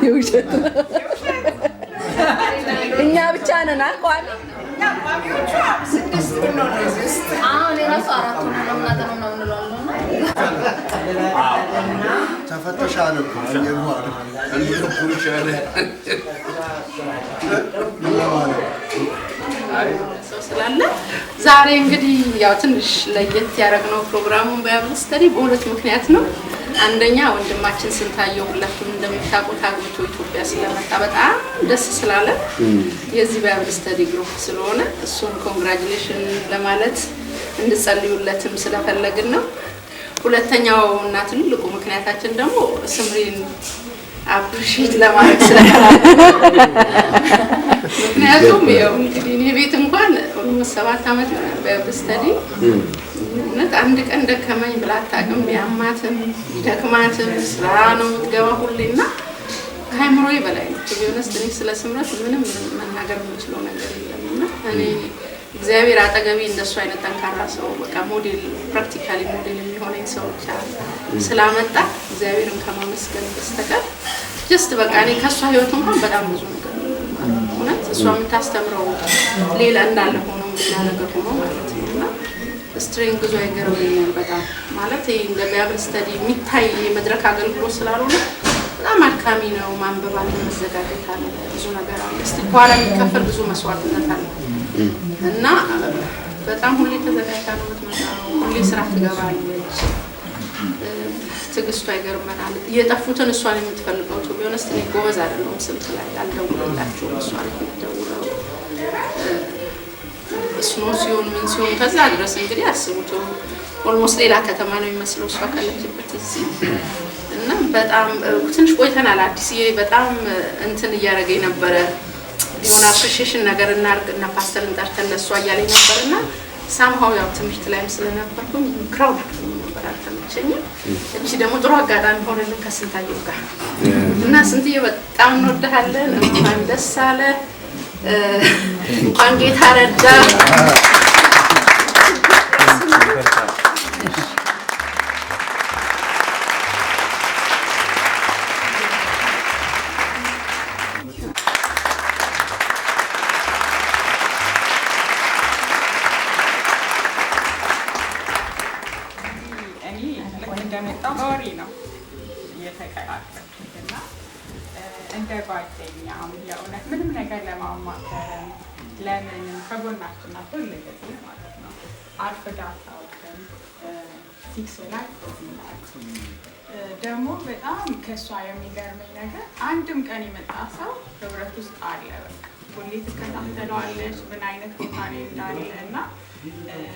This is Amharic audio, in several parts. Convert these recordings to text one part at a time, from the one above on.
የውሸት እኛ ብቻ ነን አቋሚ አሁን የራሱ አራት ነው ተፈተሻል እኮ ስላለ ዛሬ እንግዲህ ያው ትንሽ ለየት ያደረግነው ፕሮግራሙን ባይብል ስተዲ በሁለት ምክንያት ነው። አንደኛ ወንድማችን ስንታየው ሁላችሁም እንደምታውቁት አግብቶ ኢትዮጵያ ስለመጣ በጣም ደስ ስላለ የዚህ ባይብል ስተዲ ግሩፕ ስለሆነ እሱን ኮንግራቹሌሽን ለማለት እንድጸልዩለትም ስለፈለግን ነው። ሁለተኛው እና ትልቁ ምክንያታችን ደግሞ ስምሪን አፕሪሺየት ለማድረግ ስለፈለግን ምክንያቱም ያው እንግዲህ እኔ ቤት እንኳን 7 አመት ባይብል ስተዲ እውነት አንድ ቀን ደከመኝ ብላ አታውቅም። ያማትም ደክማትም ስራ ነው የምትገባው ሁሌና ከአይምሮዬ በላይ ነው። ቢሆንስ እኔ ስለ ስምረት ምንም መናገር የምችለው ነገር የለምና እኔ እግዚአብሔር አጠገቤ እንደሱ አይነት ጠንካራ ሰው በቃ ሞዴል ፕራክቲካሊ ሞዴል የሚሆነኝ ሰው ብቻ ስላመጣ እግዚአብሔርን ከማመስገን በስተቀር ጀስት በቃ እኔ ከሷ ህይወት እንኳን በጣም ብዙ ነገር እውነት እሷ የምታስተምረው ሌላ እንዳለ ሆኖ ሌላ ነገር ሆኖ ማለት ነውና ስትሪንግ ብዙ አይገርመኝም በጣም ማለት ይሄ እንደ ባይብል ስተዲ የሚታይ የመድረክ አገልግሎት ስላልሆነ በጣም አድካሚ ነው። ማንበብ አለ፣ መዘጋጀት አለ፣ ብዙ ነገር አለ። እስቲ በኋላ የሚከፈል ብዙ መስዋዕትነት አለ እና በጣም ሁሌ ተዘጋጅታ ነው የምትመጣው። ሁሌ ስራ ትገባለች። ትዕግስቷ ይገርመናል። የጠፉትን እሷን የምትፈልገው ቱ ቢሆንስ እኔ ጎበዝ አይደለሁም። ስልክ ላይ አልደውልላቸውም። እሷን የምትደውለው ስኖ ሲሆን ምን ሲሆን ከዛ ድረስ እንግዲህ አስቡት ኦልሞስት ሌላ ከተማ ነው የሚመስለው እሷ ካለችበት እዚህ እና በጣም ትንሽ ቆይተናል። አዲስዬ በጣም እንትን እያደረገኝ ነበረ የሆነ አፕሪሺዬሽን ነገር እናርግ እና ፓስተር እንጠርተን ለእሷ እያለኝ ነበርና ሳምሃው ያው ትምህርት ላይም ስለነበርኩኝ ክራውድ ነበር አልተመቸኝም። እቺ ደግሞ ጥሩ አጋጣሚ ሆነልን ከስንታየው ጋር እና ስንትዬ በጣም እንወድሃለን። እንኳን ደስ አለ እንኳን ጌታ ረዳ። ምንም ነገር ለማማከር ለምን ከጎናችን ሁሉ ጊዜ ማለት ነው አርፍዳታውከን ሲክስ ላይ ደግሞ በጣም ከሷ የሚገርመኝ ነገር አንድም ቀን የመጣ ሰው ህብረት ውስጥ አለ። ሁሌ ትከታተለዋለች ምን አይነት ቦታ ላይ እንዳለ እና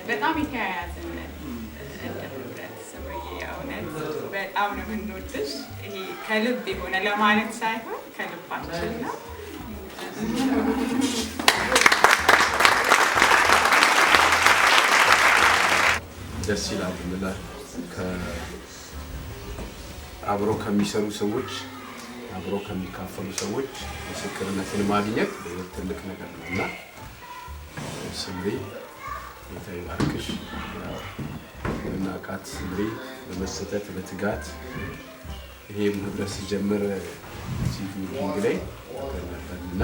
በጣም የተያያዝን እንደ ህብረት ስምዬ እውነት በጣም ነው የምንወድሽ። ይሄ ከልብ የሆነ ለማለት ሳይሆን ከልባችን ነው። ደስ ይላል ብለህ አብሮ ከሚሰሩ ሰዎች አብሮ ከሚካፈሉ ሰዎች ምስክርነትን ማግኘት ትልቅ ነገር ነውና ስምሪ ይባርክሽ። እናቃት ስምሪ በመሰጠት በትጋት ይሄም ህብረት ሲጀምር ሲቪ እንግዲህ ነበርና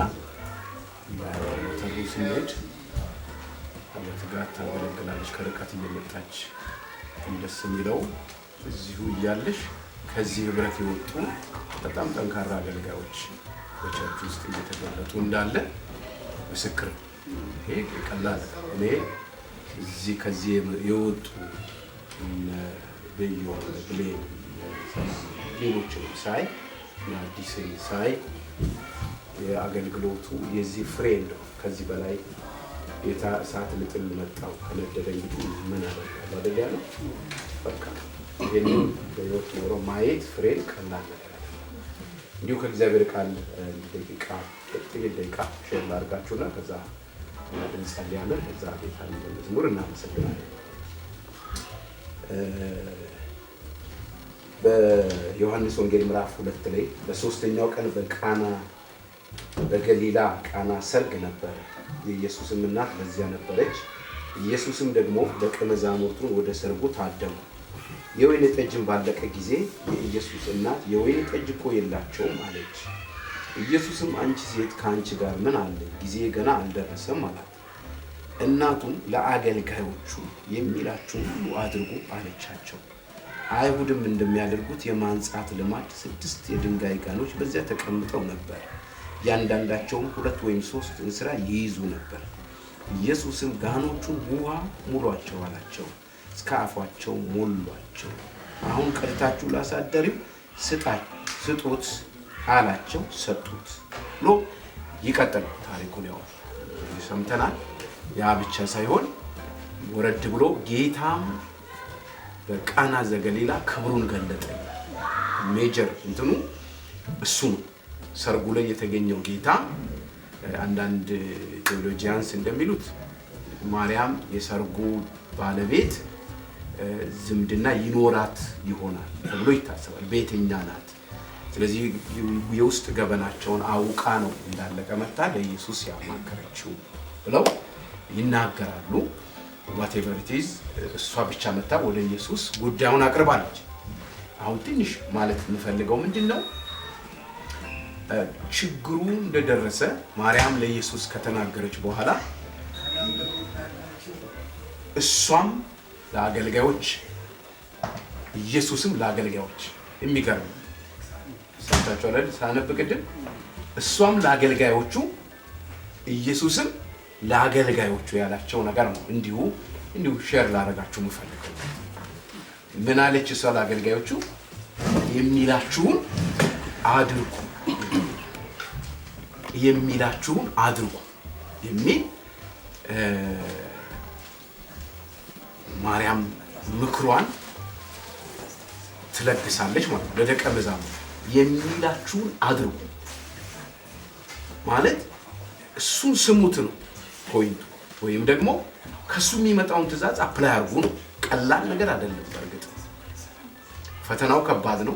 ሞተሩ ስንሄድ በትጋት ታገለግላለች። ከርቀት እየመጣች ደስ የሚለው እዚሁ እያለሽ ከዚህ ህብረት የወጡ በጣም ጠንካራ አገልጋዮች በቸርች ውስጥ እየተገለጡ እንዳለ ምስክር። ይሄ ቀላል እኔ እዚህ ከዚህ የወጡ በዩ ብሌን ሌሎችን ሳይ አዲስ ሳይ የአገልግሎቱ የዚህ ፍሬ ነው። ከዚህ በላይ ጌታ እሳት ልጥል መጣው ከነደደ እንግዲህ ምን አደረገ አይደል ያለው። በቃ ይሄንን በህይወት ኖሮ ማየት ፍሬን ቀላል ነገር አይደለም። እንዲሁ ከእግዚአብሔር ቃል ጥቂት ደቂቃ ሼር ላድርጋችሁና ከዛ እንጸልያለን። ከዛ ጌታን በመዝሙር እናመሰግናለን። በዮሐንስ ወንጌል ምዕራፍ 2 ላይ በሶስተኛው ቀን በቃና በገሊላ ቃና ሰርግ ነበር። የኢየሱስም እናት በዚያ ነበረች። ኢየሱስም ደግሞ ደቀ መዛሙርቱን ወደ ሰርጉ ታደሙ። የወይን ጠጅን ባለቀ ጊዜ የኢየሱስ እናት የወይን ጠጅ እኮ የላቸውም አለች። ኢየሱስም አንቺ ሴት ከአንቺ ጋር ምን አለ? ጊዜ ገና አልደረሰም አላት። እናቱም ለአገልጋዮቹ የሚላችሁን ሁሉ አድርጉ አለቻቸው። አይሁድም እንደሚያደርጉት የማንጻት ልማድ 6 የድንጋይ ጋኖች በዚያ ተቀምጠው ነበር። ያንዳንዳቸውም 2 ወይም 3 እንስራ ይይዙ ነበር። ኢየሱስም ጋኖቹን ውሃ ሙሏቸው አላቸው። እስከ አፏቸው ሞሏቸው። አሁን ቀድታችሁ ላሳደሪው ስጡት አላቸው። ሰጡት ብሎ ይቀጥል ታሪኩን ያው ሰምተናል። ያ ብቻ ሳይሆን ወረድ ብሎ ጌታም በቃና ዘገሊላ ክብሩን ገለጠ። ሜጀር እንትኑ እሱ ነው። ሰርጉ ላይ የተገኘው ጌታ አንዳንድ ቴዎሎጂያንስ እንደሚሉት ማርያም የሰርጉ ባለቤት ዝምድና ይኖራት ይሆናል ተብሎ ይታሰባል። ቤተኛ ናት። ስለዚህ የውስጥ ገበናቸውን አውቃ ነው እንዳለቀ መጣ ለኢየሱስ ያማከረችው ብለው ይናገራሉ። whatever it is እሷ ብቻ መጣ ወደ ኢየሱስ ጉዳዩን አቅርባለች። አሁን ትንሽ ማለት እንፈልገው ምንድነው ችግሩ እንደደረሰ ማርያም ለኢየሱስ ከተናገረች በኋላ እሷም ለአገልጋዮች ኢየሱስም ለአገልጋዮች የሚገርም ሰምታችሁ አይደል? ሳነብ ቅድም እሷም ለአገልጋዮቹ ኢየሱስም ለአገልጋዮቹ ያላቸው ነገር ነው። እንዲሁ ሼር ላደርጋችሁ የምፈልገው ምን አለች እሷ ለአገልጋዮቹ? የሚላችሁን አድርጉ የሚል ማርያም ምክሯን ትለግሳለች ማለት ነው። ለደቀ መዛሙርቱ የሚላችሁን አድርጉ ማለት እሱን ስሙት ነው ፖይንቱ። ወይም ደግሞ ከሱ የሚመጣውን ትእዛዝ አፕላይ አድርጉ ነው። ቀላል ነገር አይደለም። በእርግጥ ፈተናው ከባድ ነው።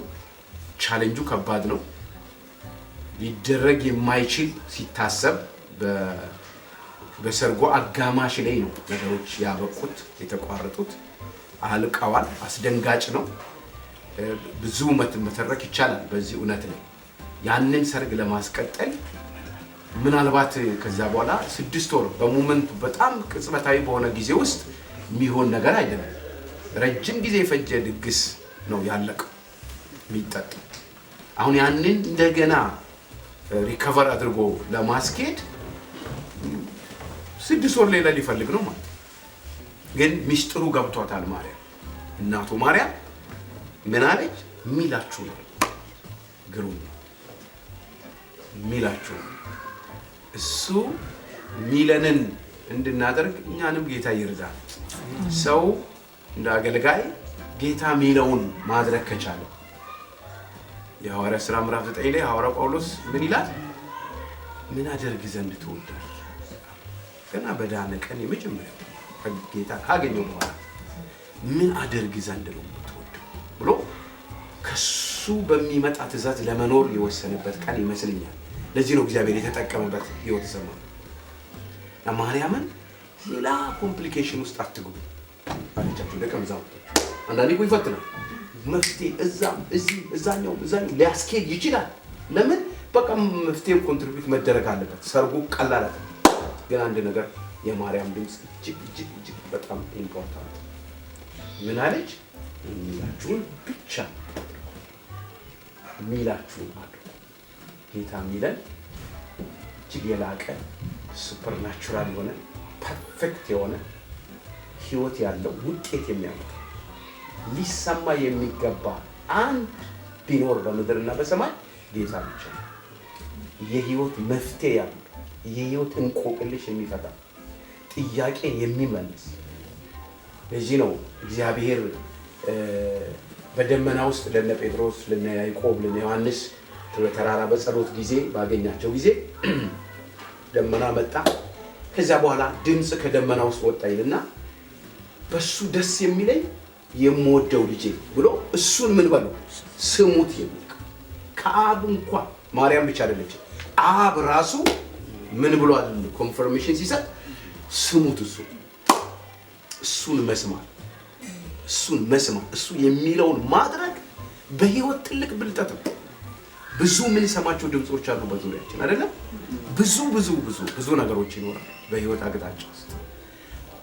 ቻሌንጁ ከባድ ነው። ሊደረግ የማይችል ሲታሰብ በሰርጎ አጋማሽ ላይ ነው ነገሮች ያበቁት የተቋረጡት አልቀዋል። አስደንጋጭ ነው። ብዙ መተረክ ይቻላል በዚህ እውነት ላይ። ያንን ሰርግ ለማስቀጠል ምናልባት ከዛ በኋላ 6 ወር በሞመንቱ በጣም ቅጽበታዊ በሆነ ጊዜ ውስጥ የሚሆን ነገር አይደለም። ረጅም ጊዜ የፈጀ ድግስ ነው ያለቀው የሚጠጣ። አሁን ያንን እንደገና ሪከቨር አድርጎ ለማስኬድ 6 ወር ሌላ ሊፈልግ ነው ማለት። ግን ሚስጥሩ ገብቷታል ማርያም። እናቱ ማርያም ምን አለች? ሚላችሁ ነው ግሩም ሚላችሁ እሱ ሚለንን እንድናደርግ እኛንም ጌታ ይርዳል። ሰው እንደ አገልጋይ ጌታ ሚለውን ማድረግ ከቻለ የሐዋርያ ሥራ ምዕራፍ 9 ላይ ሐዋርያ ጳውሎስ ምን ይላል? ምን አደርግ ዘንድ ትወዳለህ? ገና በዳነ ቀን የመጀመሪያው ጌታ ካገኘው በኋላ ምን አደርግ ዘንድ ነው የምትወደው ብሎ ከሱ በሚመጣ ትእዛዝ ለመኖር የወሰነበት ቀን ይመስለኛል። ለዚህ ነው እግዚአብሔር የተጠቀመበት ህይወት ዘመን። ማርያምን ሌላ ኮምፕሊኬሽን ውስጥ አትግቡ አለቻቸው ደቀ መዛሙርቱ። አንዳንዴ እኮ ይፈትናል። መፍትሄ እዛኛው ሊያስኬድ ይችላል። ለምን? በቃ መፍትሄው ኮንትሪቢዩት መደረግ አለበት። ሰርጉ ቀላል አይደለም። ግን አንድ ነገር የማርያም ድምፅ እጅግ በጣም ኢምፖርታንት። ምን አለች? የሚላችሁን ብቻ ሚላችሁን አድርጉ። ጌታ ሚለን እጅግ የላቀ ሱፐርናቹራል የሆነ ፐርፌክት የሆነ ህይወት ያለው ውጤት የሚያመጣ ሊሰማ የሚገባ አንድ ቢኖር በምድርና በሰማይ ጌታ ብቻ ነው። የህይወት መፍትሄ ያለው የህይወት እንቆቅልሽ የሚፈታ ጥያቄ የሚመልስ። ለዚህ ነው እግዚአብሔር በደመና ውስጥ ለነ ጴጥሮስ ለነ ያዕቆብ ለነ ዮሐንስ በተራራ በጸሎት ጊዜ ባገኛቸው ጊዜ ደመና መጣ። ከዛ በኋላ ድምጽ ከደመና ውስጥ ወጣ ይልና በሱ ደስ የሚለኝ የምወደው ልጄ ብሎ እሱን ምን በሉ ስሙት የሚል ከአብ እንኳን ማርያም ብቻ አይደለች አብ ራሱ ምን ብሏል? ኮንፈርሜሽን ሲሰጥ ስሙት። እሱን መስማት እሱን መስማት እሱ የሚለውን ማድረግ በህይወት ትልቅ ብልጠት ነው። ብዙ ምን ሰማቸው ድምጾች አሉ በዙሪያችን አይደለም? ብዙ ነገሮች ይኖራሉ በህይወት አቅጣጫ ውስጥ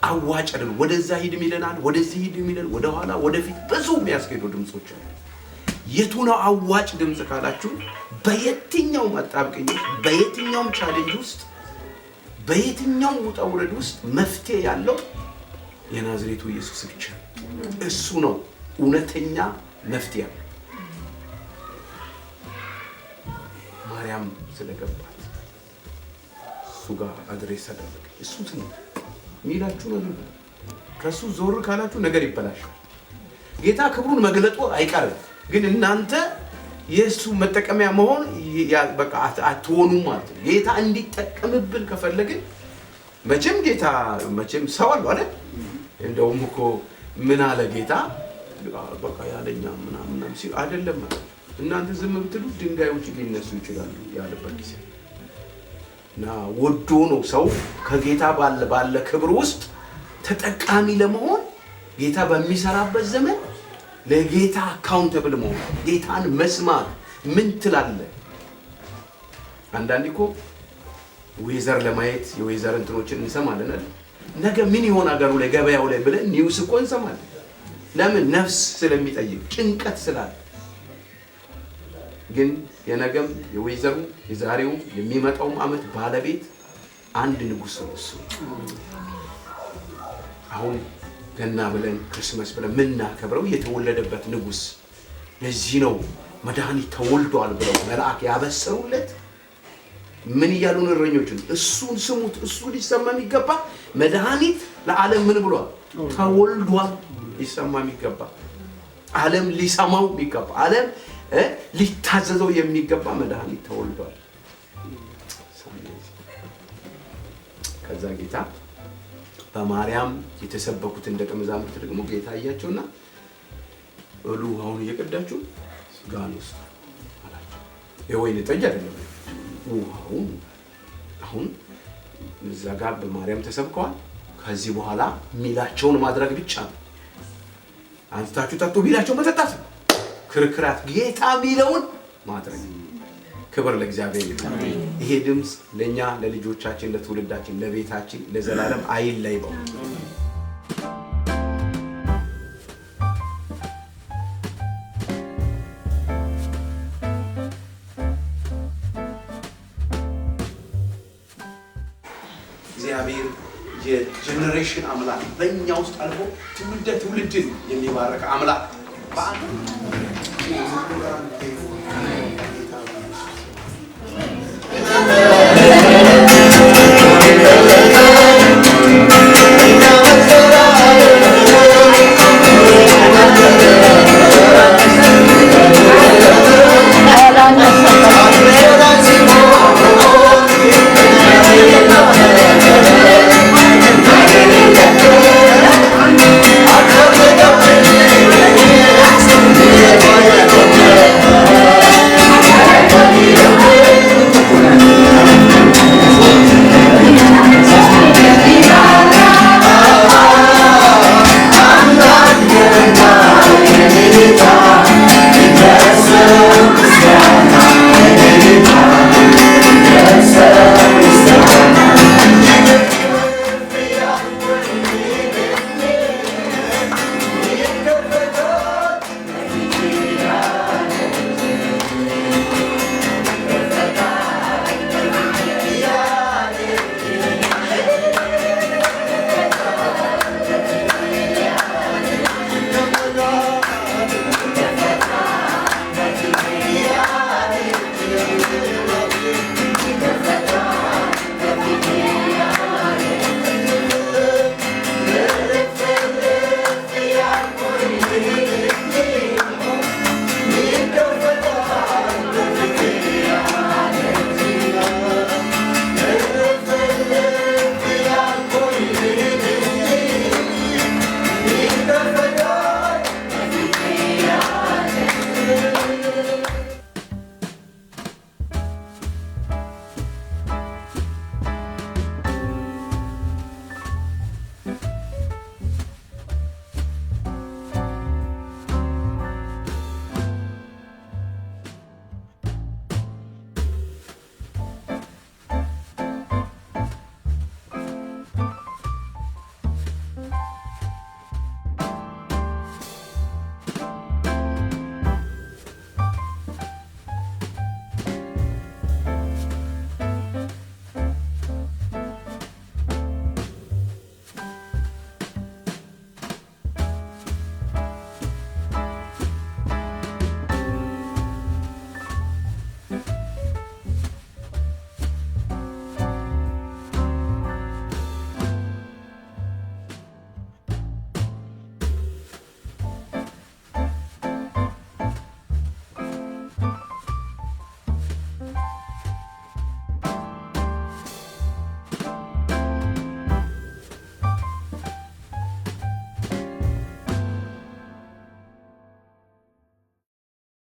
አዋጭ አይደል? ወደዛ ሂድ ይለናል፣ ወደዚህ ሂድ ይለናል፣ ወደ ኋላ ወደፊት ብዙ የሚያስኬዱ ድምጾች አሉ። የቱ ነው አዋጭ ድምጽ ካላችሁ በየትኛው አጣብቂኝ ውስጥ በየትኛው ቻሌንጅ ውስጥ በየትኛው ውጣ ውረድ ውስጥ መፍትሄ ያለው የናዝሬቱ ኢየሱስ ብቻ እሱ ነው እውነተኛ መፍትሄ። ማርያም ስለገባት እሱ ጋር አድሬስ አደረገ። እሱ ሚላችሁ ነው ከሱ ዞር ካላችሁ ነገር ይበላሻል። ጌታ ክብሩን መግለጡ አይቀርም፣ ግን እናንተ የሱ መጠቀሚያ መሆን በቃ አትሆኑም ማለት ነው። ጌታ እንዲጠቀምብን ከፈለግን መቼም ሰው አለ አይደል? እንደውም እኮ ምን አለ ጌታ በቃ ያለኛ ምናምን ሲል አይደለም እናንተ ዝም ብትሉ ድንጋዮች ሊነሱ ይችላሉ ያለበት ጊዜ እና ወዶ ነው ሰው ከጌታ ባለ ክብር ውስጥ ተጠቃሚ ለመሆን ጌታ በሚሰራበት ዘመን ለጌታ አካውንተብል መሆን፣ ጌታን መስማት። ምን ትላለህ? አንዳንዴ እኮ ዌዘር ለማየት የዌዘር እንትኖችን እንሰማለን አይደል? ነገ ምን ይሆን አገሩ ላይ ገበያው ላይ ብለን ኒውስ እኮ እንሰማለን። ለምን? ነፍስ ስለሚጠይቅ ጭንቀት ስላለ። ግን የነገም የዌዘሩ የዛሬው የሚመጣውም ዓመት ባለቤት አንድ ንጉስ ነው። እሱ አሁን ገና ብለን ክርስማስ ብለን ምናከብረው የተወለደበት ንጉስ። ለዚህ ነው መድኃኒት ተወልዷል ብለው መልአክ ያበሰሩለት። ምን እያሉን እረኞችን እሱን ስሙት፣ እሱ ሊሰማ የሚገባ መድኃኒት ለዓለም ምን ብሏል? ተወልዷል። ሊሰማ የሚገባ ዓለም ሊሰማው የሚገባ ዓለም ሊታዘዘው የሚገባ መድኃኒት ተወልዷል። ከዛ ጌታ በማርያም የተሰበኩትን ደቀ መዛሙርት ደግሞ ጌታ አያቸውና እሉ አሁን እየቀዳችሁ ጋን ውስጥ አላቸው። የወይን ጠጅ አይደለም ውሃውን አሁን እዛ ጋር በማርያም ተሰብከዋል። ከዚህ በኋላ ሚላቸውን ማድረግ ብቻ ነው። አንስታችሁ ጠጡ ቢላቸው መጠጣት ነው። ክርክራት ጌታ ሚለውን ማድረግ። ክብር ለእግዚአብሔር ይሁን። ይሄ ድምጽ ለኛ ለልጆቻችን ለትውልዳችን ለቤታችን ለዘላለም አይለይበው። እግዚአብሔር የጀነሬሽን አምላክ በእኛ ውስጥ አልፎ ትውልድን የሚባረክ አምላክ